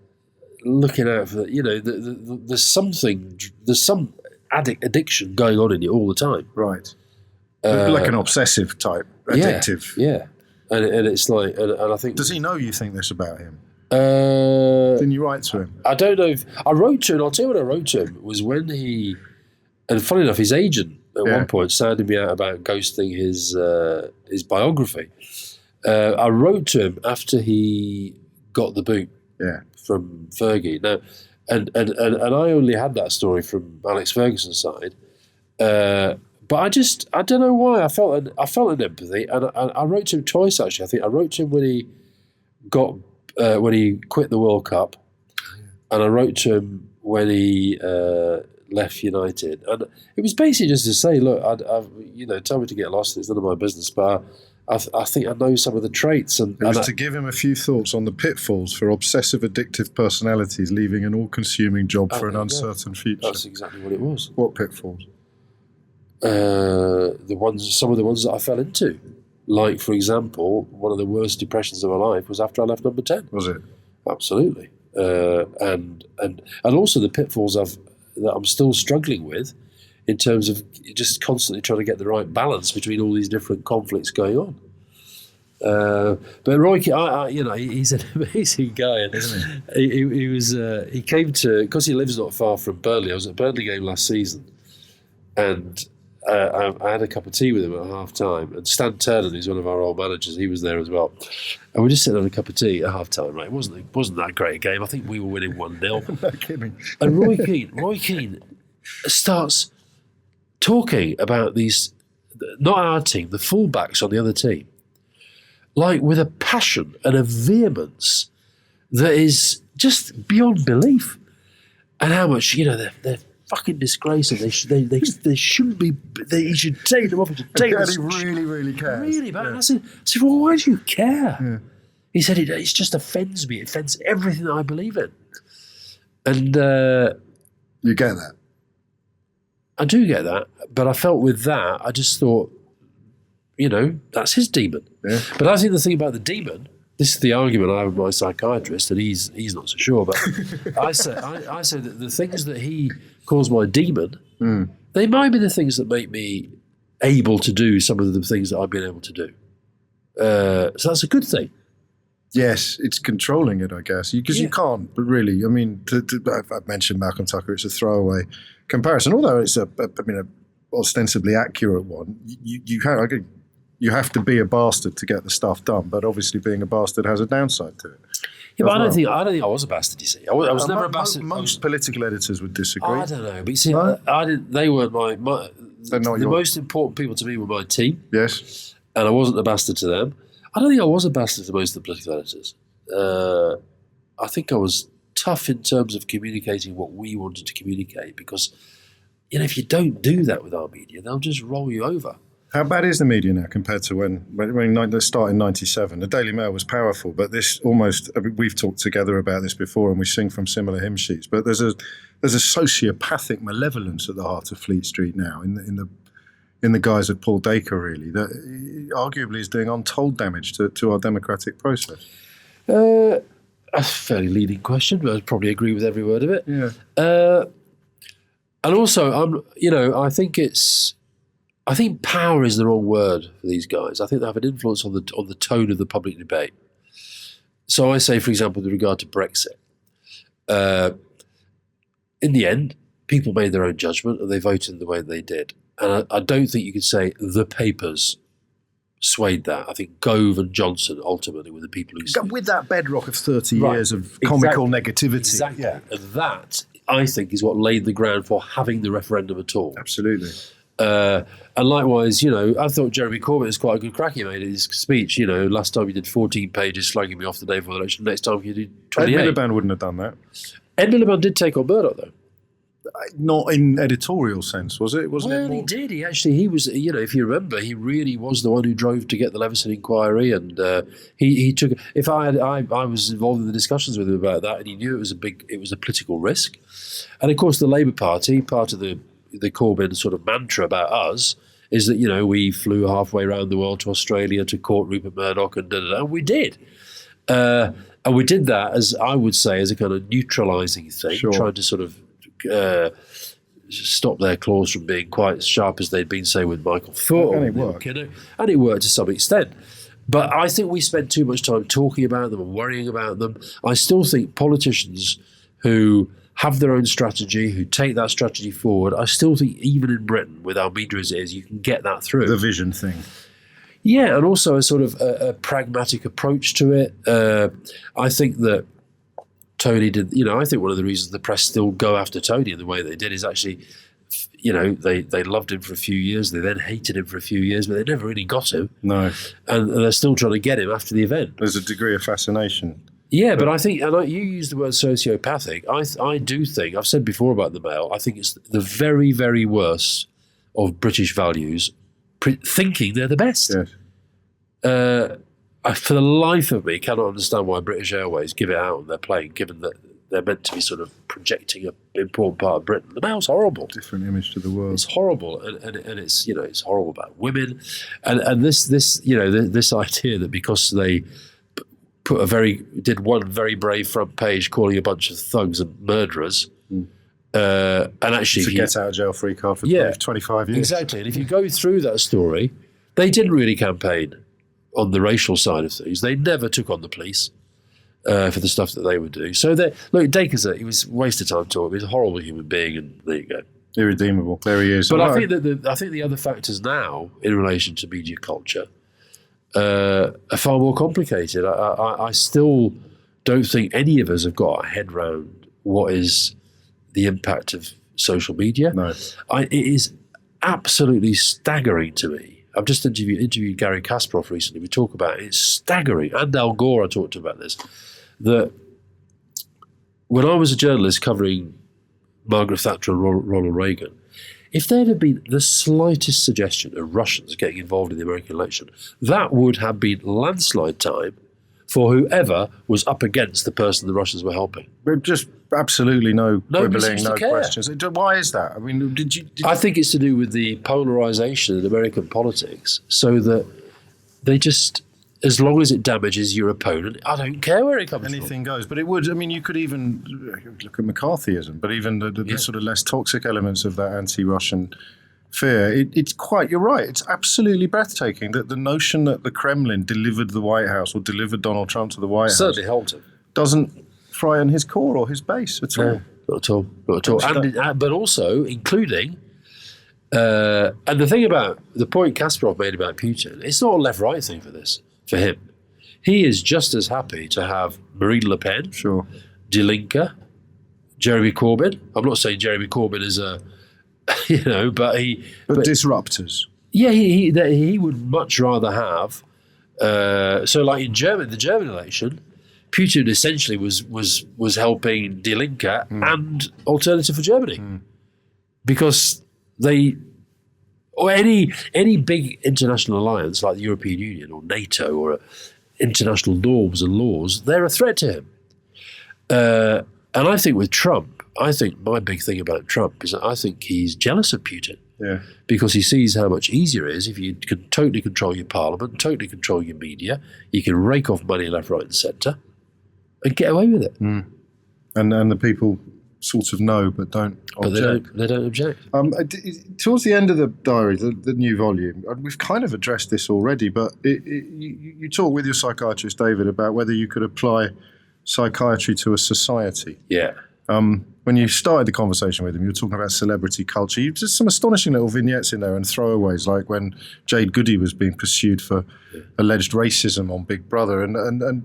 looking out for, there's some addiction going on in you all the time. Right. Like an obsessive type, addictive. Yeah. And it's like, and I think... Does he know you think this about him? Didn't you write to him? I don't know if... I wrote to him, I'll tell you what I wrote to him, was when he... And funny enough, his agent at one point sounded me out about ghosting his biography. I wrote to him after he got the boot from Fergie. Now, and I only had that story from Alex Ferguson's side, but I don't know why I felt an empathy, and I wrote to him twice actually. I think I wrote to him when he quit the World Cup, and I wrote to him when he left United, and it was basically just to say, look, tell me to get lost. It's none of my business, but I think I know some of the traits. And it was to give him a few thoughts on the pitfalls for obsessive addictive personalities leaving an all-consuming job for an uncertain future. That's exactly what it was. What pitfalls? Some of the ones that I fell into. Like, for example, one of the worst depressions of my life was after I left Number 10. Was it? Absolutely. And also the pitfalls that I'm still struggling with, in terms of just constantly trying to get the right balance between all these different conflicts going on. But Roy, he's an amazing guy, and he came to, because he lives not far from Burnley. I was at a Burnley game last season, and I had a cup of tea with him at half time. And Stan Turner, who's one of our old managers, he was there as well. And we just sitting on a cup of tea at half time. Right, it wasn't that great a game. I think we were winning 1-0. No kidding. And Roy Keane starts talking about these, not our team, the fullbacks on the other team, like with a passion and a vehemence that is just beyond belief, and how much they're fucking disgrace, and they shouldn't be. He should take them off. He should take them. He really cares. Really, man. I said, well, why do you care? Yeah. He said it just offends me. It offends everything that I believe in, and you get that. I do get that, but I felt with that, I just thought, that's his demon. Yeah. But I think the thing about the demon, this is the argument I have with my psychiatrist, and he's not so sure, but I say that the things that he calls my demon, they might be the things that make me able to do some of the things that I've been able to do. So that's a good thing. Yes, it's controlling it, I guess, because you can't. But really, I mean, I've mentioned Malcolm Tucker. It's a throwaway comparison, although it's a ostensibly accurate one. You have to be a bastard to get the stuff done, but obviously being a bastard has a downside to it. Yeah, but I don't think I was a bastard. You see, I was never a bastard. Most political editors would disagree. I don't know, but you see, I didn't. They weren't the most important people to me were my team. Yes, and I wasn't a bastard to them. I don't think I was a bastard to most of the political editors. I think I was tough in terms of communicating what we wanted to communicate, because if you don't do that with our media, they'll just roll you over. How bad is the media now compared to when they started in 97? The Daily Mail was powerful, but this almost, we've talked together about this before and we sing from similar hymn sheets, but there's a sociopathic malevolence at the heart of Fleet Street now in the guise of Paul Dacre, really, that arguably is doing untold damage to our democratic process. A fairly leading question, but I'd probably agree with every word of it. Yeah. And also, I think power is the wrong word for these guys. I think they have an influence on the tone of the public debate. So I say, for example, with regard to Brexit, in the end, people made their own judgment and they voted in the way they did. And I don't think you could say the papers swayed that. I think Gove and Johnson ultimately were the people who... With that bedrock of 30 years of comical negativity. Exactly. Yeah. And that, I think, is what laid the ground for having the referendum at all. Absolutely. And likewise, I thought Jeremy Corbyn was quite a good crack he made in his speech. Last time he did 14 pages slagging me off the day before the election. Next time he did 28. Ed Miliband wouldn't have done that. Ed Miliband did take on Murdoch, though. Not in editorial sense, was it? Wasn't it more? He did. He was, if you remember, he really was the one who drove to get the Leveson inquiry, and he took. If I was involved in the discussions with him about that, and he knew it was a political risk, and of course the Labour Party, part of the Corbyn sort of mantra about us is that we flew halfway around the world to Australia to court Rupert Murdoch, and we did. And we did that, as I would say, as a kind of neutralising thing, trying to sort of stop their claws from being quite as sharp as they'd been, say, with Michael Foot. And it worked. And it worked to some extent. But I think we spend too much time talking about them and worrying about them. I still think politicians who have their own strategy, who take that strategy forward, I still think even in Britain, with our media as it is, you can get that through. The vision thing. Yeah, and also a sort of a pragmatic approach to it. I think that Tony did, I think one of the reasons the press still go after Tony in the way they did is actually, they loved him for a few years, they then hated him for a few years, but they never really got him. No. And they're still trying to get him after the event. There's a degree of fascination. Yeah, but I think, and you used the word sociopathic, I do think, I've said before about the Mail, I think it's the very, very worst of British values, thinking they're the best. Yes. I, for the life of me, cannot understand why British Airways give it out on their plane, given that they're meant to be sort of projecting an important part of Britain. The Mail's horrible. Different image to the world. It's horrible, and it's it's horrible about women, and this idea that because they did one very brave front page calling a bunch of thugs and murderers, and actually to get out of jail free card for 25 years. Exactly, and if you go through that story, they didn't really campaign on the racial side of things. They never took on the police for the stuff that they would do. So look, Dacre's he was a waste of time talking. He's a horrible human being, and there you go. Irredeemable. There he is. But I think that the other factors now in relation to media culture are far more complicated. I still don't think any of us have got our head round what is the impact of social media. No. It is absolutely staggering to me. I've just interviewed Gary Kasparov recently. We talk about it. It's staggering. And Al Gore, I talked about this, that when I was a journalist covering Margaret Thatcher and Ronald Reagan, if there had been the slightest suggestion of Russians getting involved in the American election, that would have been landslide time for whoever was up against the person the Russians were helping. But just absolutely no quibbling, no care. questions. Why is that? I mean, I think it's to do with the polarisation in American politics, so that they just, as long as it damages your opponent, I don't care where it comes from. Anything goes. But it would, I mean, you could even look at McCarthyism, but even the sort of less toxic elements of that anti-Russian fear, it's quite, you're right, it's absolutely breathtaking that the notion that the Kremlin delivered the White House or delivered Donald Trump to the White House certainly helped him. Doesn't frighten his core or his base at all. No, not at all. Not at all. But also including, and the thing about, the point Kasparov made about Putin, it's not a left-right thing for him. He is just as happy to have Marine Le Pen, Die Linke, Jeremy Corbyn. I'm not saying Jeremy Corbyn is a, but disruptors. Yeah, he would much rather have. So, like in the German election, Putin essentially was helping Die Linke and Alternative for Germany, because or any big international alliance like the European Union or NATO or international norms and laws, they're a threat to him. And I think with Trump, my big thing about Trump is that I think he's jealous of Putin. Yeah. Because he sees how much easier it is if you can totally control your parliament, totally control your media, you can rake off money left, right and centre and get away with it. And the people sort of know but don't object. But they don't object. Towards the end of the diary, the new volume, we've kind of addressed this already, but you talk with your psychiatrist, David, about whether you could apply psychiatry to a society. Yeah. When you started the conversation with him, you were talking about celebrity culture. You just some astonishing little vignettes in there and throwaways, like when Jade Goody was being pursued for alleged racism on Big Brother, and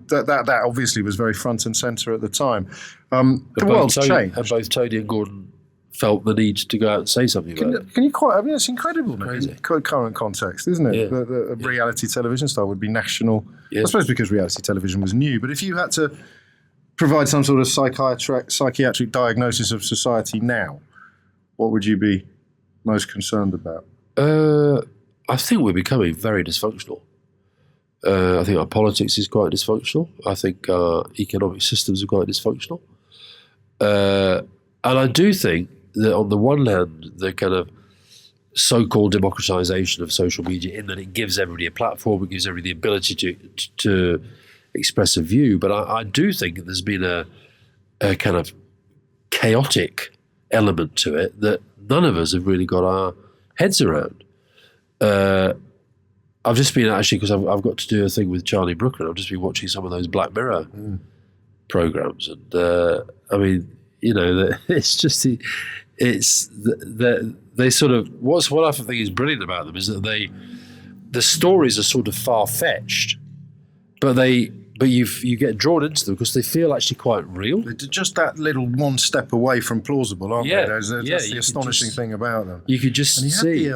that obviously was very front and centre at the time. The world's changed. And both Tony and Gordon felt the need to go out and say something about it. Can you quite? I mean, it's incredible. Crazy. Current context, isn't it? Yeah. The reality television style would be national. Yeah. I suppose because reality television was new, but if you had to provide some sort of psychiatric diagnosis of society now, what would you be most concerned about? I think we're becoming very dysfunctional. I think our politics is quite dysfunctional. I think our economic systems are quite dysfunctional. And I do think that on the one hand, the kind of so-called democratization of social media, in that it gives everybody a platform, it gives everybody the ability to express a view. But I do think that there's been a kind of chaotic element to it that none of us have really got our heads around. I've just been actually, because I've got to do a thing with Charlie Brooker, I've just been watching some of those Black Mirror programs, and I mean, you know, it's just they sort of, what I think is brilliant about them is that the stories are sort of far-fetched, but you get drawn into them because they feel actually quite real. They're just that little one step away from plausible, aren't they? That's the astonishing thing about them. You could just see.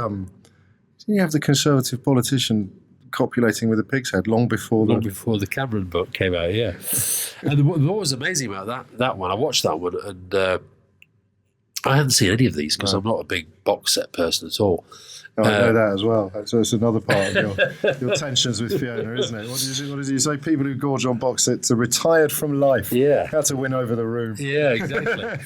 You have the Conservative politician copulating with a pig's head long before the Cameron book came out. Yeah, and what was amazing about that one, I watched that one, and I hadn't seen any of these because I'm not a big box set person at all. Oh, I know that as well. So it's another part of your tensions with Fiona, isn't it? What did you say? People who gorge on box sets are retired from life. Yeah, how to win over the room. Yeah, exactly.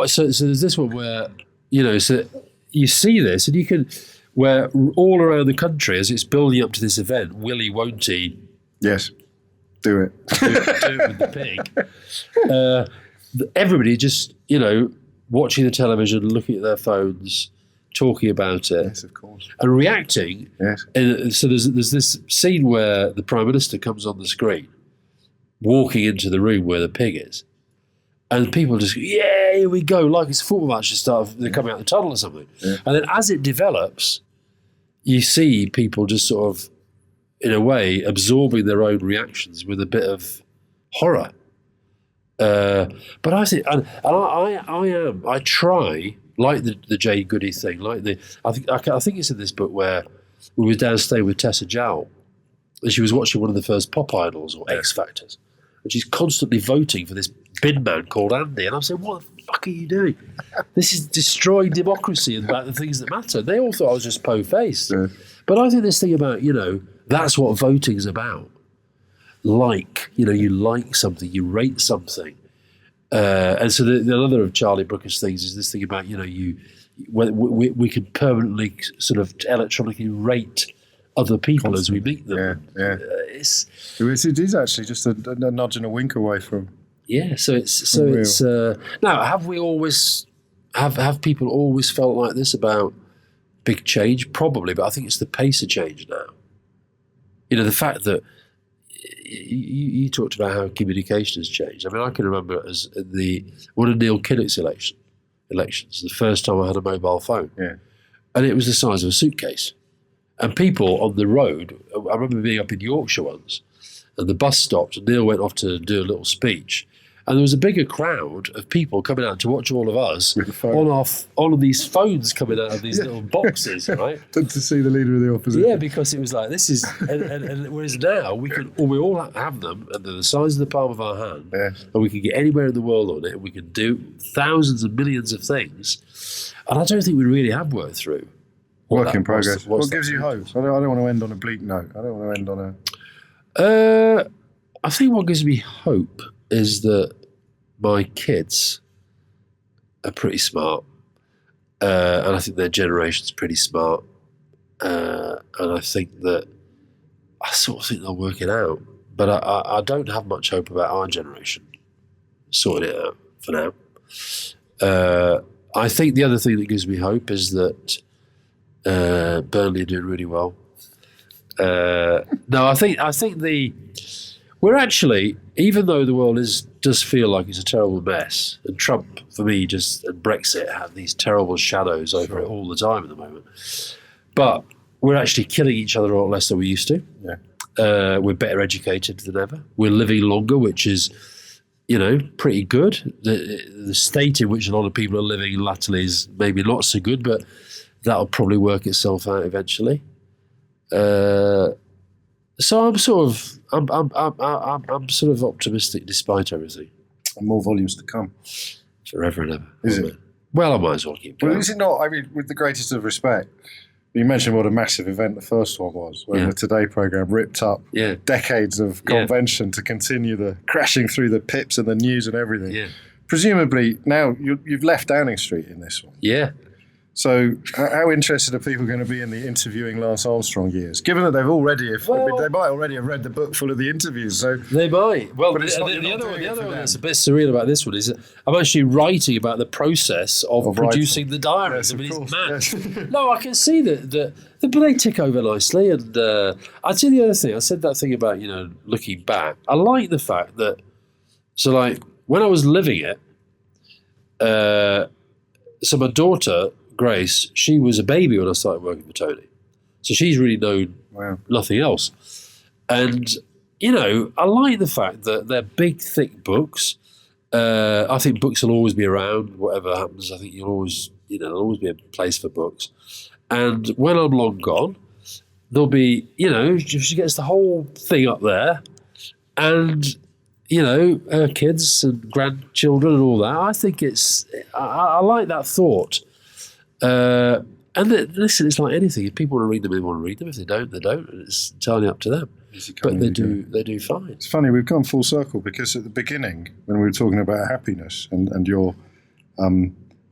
So there's this one where, you know, so you see this, and you can, where all around the country, as it's building up to this event, Willie, won't he? Yes, do it. do it with the pig. Everybody just, you know, watching the television, looking at their phones, talking about it. Yes, of course. And reacting. Yes. And so there's this scene where the Prime Minister comes on the screen, walking into the room where the pig is. And people just go, yeah, here we go, like it's a football match to start, they're coming out the tunnel or something. Yeah. And then as it develops, you see people just sort of, in a way, absorbing their own reactions with a bit of horror. But I think, and I try, like the Jay Goody thing, I think it's in this book where we were downstairs with Tessa Jowell, and she was watching one of the first Pop Idols or X Factors, and she's constantly voting for this bin man called Andy, and I'm saying, what the fuck are you doing? This is destroying democracy and about the things that matter. They all thought I was just po-faced. Yeah. But I think this thing about, you know, that's what voting's about. Like, you know, you like something, you rate something. And so the other of Charlie Brooker's things is this thing about, you know, we can permanently sort of electronically rate other people as we meet them. Yeah. It is actually just a nudge and a wink away from. Yeah, it's now, have we always have people always felt like this about big change? Probably, but I think it's the pace of change now. You know, the fact that you talked about how communication has changed. I mean, I can remember as one of Neil Kinnock's elections, the first time I had a mobile phone, and it was the size of a suitcase, and people on the road. I remember being up in Yorkshire once, and the bus stopped, and Neil went off to do a little speech. And there was a bigger crowd of people coming out to watch all of us on these phones coming out of these little boxes, right? To see the leader of the opposition. Yeah, because it was like, this is, and whereas now we all have them, and they're the size of the palm of our hand, and we can get anywhere in the world on it, and we can do thousands and millions of things. And I don't think we really have worked through. Work in progress. What gives you hope? I don't want to end on a bleak note. I don't want to end on a... I think what gives me hope is that my kids are pretty smart, and I think their generation's pretty smart, and I think that I sort of think they'll work it out. But I don't have much hope about our generation sorting it out for now. I think the other thing that gives me hope is that Burnley are doing really well. No, I think we're actually, even though the world does feel like it's a terrible mess, and Trump, for me, and Brexit have these terrible shadows over it all the time at the moment, but we're actually killing each other a lot less than we used to. Yeah. We're better educated than ever. We're living longer, which is, you know, pretty good. The state in which a lot of people are living latterly is maybe not so good, but that'll probably work itself out eventually. So I'm sort of optimistic despite everything. And more volumes to come. Forever and ever. Is it? Well, I might as well keep going. Well, is it not? I mean, with the greatest of respect, you mentioned what a massive event the first one was, when the Today programme ripped up decades of convention to continue the crashing through the pips and the news and everything. Yeah. Presumably, now you've left Downing Street in this one. Yeah. So how interested are people going to be in the interviewing Lance Armstrong years, given that they've already, they might already have read the book full of the interviews? So they might. Well, the other one that's a bit surreal about this one is that I'm actually writing about the process of producing the diaries. Yes, I mean, of course. it's mad. Yes. No, I can see that but they tick over nicely. And I'd say the other thing, I said that thing about, looking back. I like the fact that, so like, when I was living it, so my daughter, Grace, she was a baby when I started working for Tony. So she's really known nothing else. And, I like the fact that they're big, thick books. I think books will always be around, whatever happens. I think you'll always, there'll always be a place for books. And when I'm long gone, there'll be, she gets the whole thing up there. And, her kids and grandchildren and all that. I think I like that thought. Listen, it's like anything. If people want to read them, they want to read them. If they don't, they don't. And it's entirely up to them. But they do fine. It's funny, we've gone full circle, because at the beginning, when we were talking about happiness and your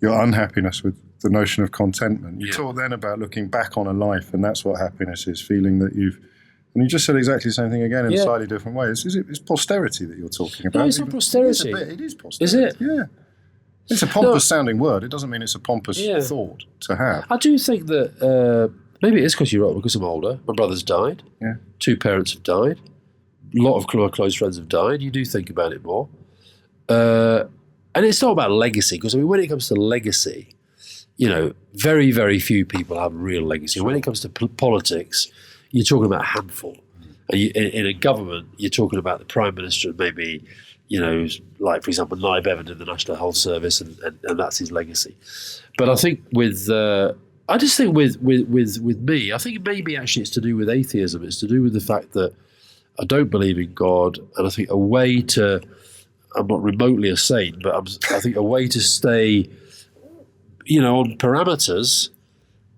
unhappiness with the notion of contentment, you talked then about looking back on a life, and that's what happiness is, feeling that and you just said exactly the same thing again in a slightly different way. It's posterity that you're talking about. No, it's not posterity. It is posterity. Is it? Yeah. It's a pompous sounding word. It doesn't mean it's a pompous thought to have. I do think that maybe it is because you're right, because I'm older. My brother's died. Yeah. 2 parents have died. A lot of my close friends have died. You do think about it more. And it's not about legacy, because when it comes to legacy, very, very few people have a real legacy. When it comes to politics, you're talking about a handful. In a government, you're talking about the Prime Minister and maybe, like, for example, Nye Bevan in the National Health Service, and that's his legacy. But I think with me, I think maybe actually it's to do with atheism. It's to do with the fact that I don't believe in God, and I think a way to, I'm not remotely a saint, but I think a way to stay, on parameters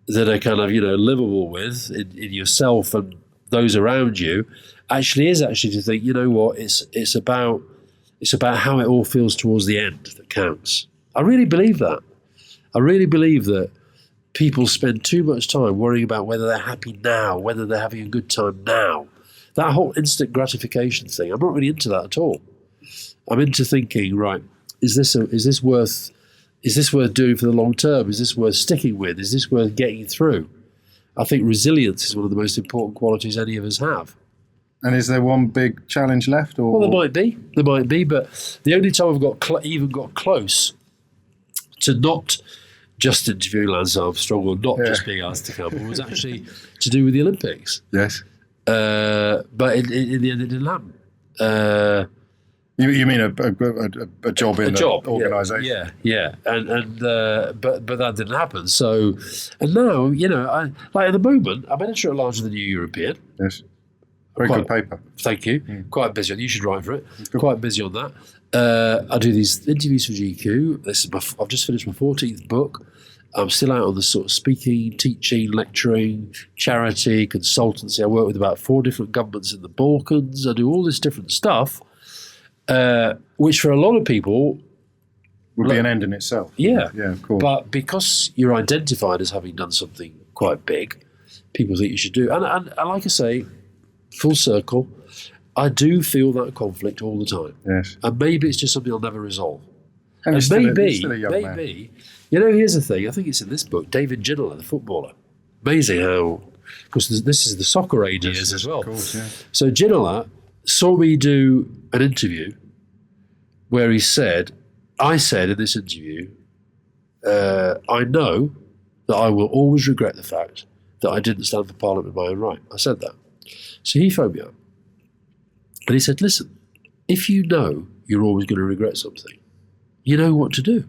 that are kind of, livable with in yourself and those around you, is to think, it's about how it all feels towards the end that counts. I really believe that. I really believe that people spend too much time worrying about whether they're happy now, whether they're having a good time now. That whole instant gratification thing, I'm not really into that at all. I'm into thinking, right, is this worth doing for the long term? Is this worth sticking with? Is this worth getting through? I think resilience is one of the most important qualities any of us have. And is there one big challenge left? Well, there might be, but the only time I've even got close to not just interviewing Lance Armstrong or not just being Alastair Campbell was actually to do with the Olympics. Yes. But in the end, it didn't happen. You mean a job in the organisation? Yeah. And but that didn't happen. So, and now, at the moment, I'm editor at large of the New European. Yes. Very good paper. Thank you. Quite busy on. You should write for it. Quite busy on that. I do these interviews for GQ. I've just finished my 14th book. I'm still out on the sort of speaking, teaching, lecturing, charity, consultancy. I work with about 4 different governments in the Balkans. I do all this different stuff, which for a lot of people would be an end in itself. Yeah, of course. But because you're identified as having done something quite big, people think you should do. And like I say, full circle, I do feel that conflict all the time. Yes. And maybe it's just something I'll never resolve. And maybe, here's the thing. I think it's in this book, David Ginola, the footballer. Amazing how, because this is the soccer age years as well. Of course, yeah. So Ginola saw me do an interview where I said in this interview, I know that I will always regret the fact that I didn't stand for Parliament in my own right. I said that. So he phoned me up and he said, listen, if you know you're always going to regret something, you know what to do.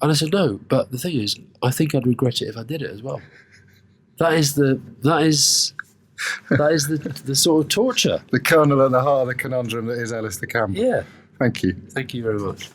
And I said, no, but the thing is, I think I'd regret it if I did it as well. That is the sort of torture. The kernel at the heart of the conundrum that is Alastair Campbell. Yeah. Thank you. Thank you very much.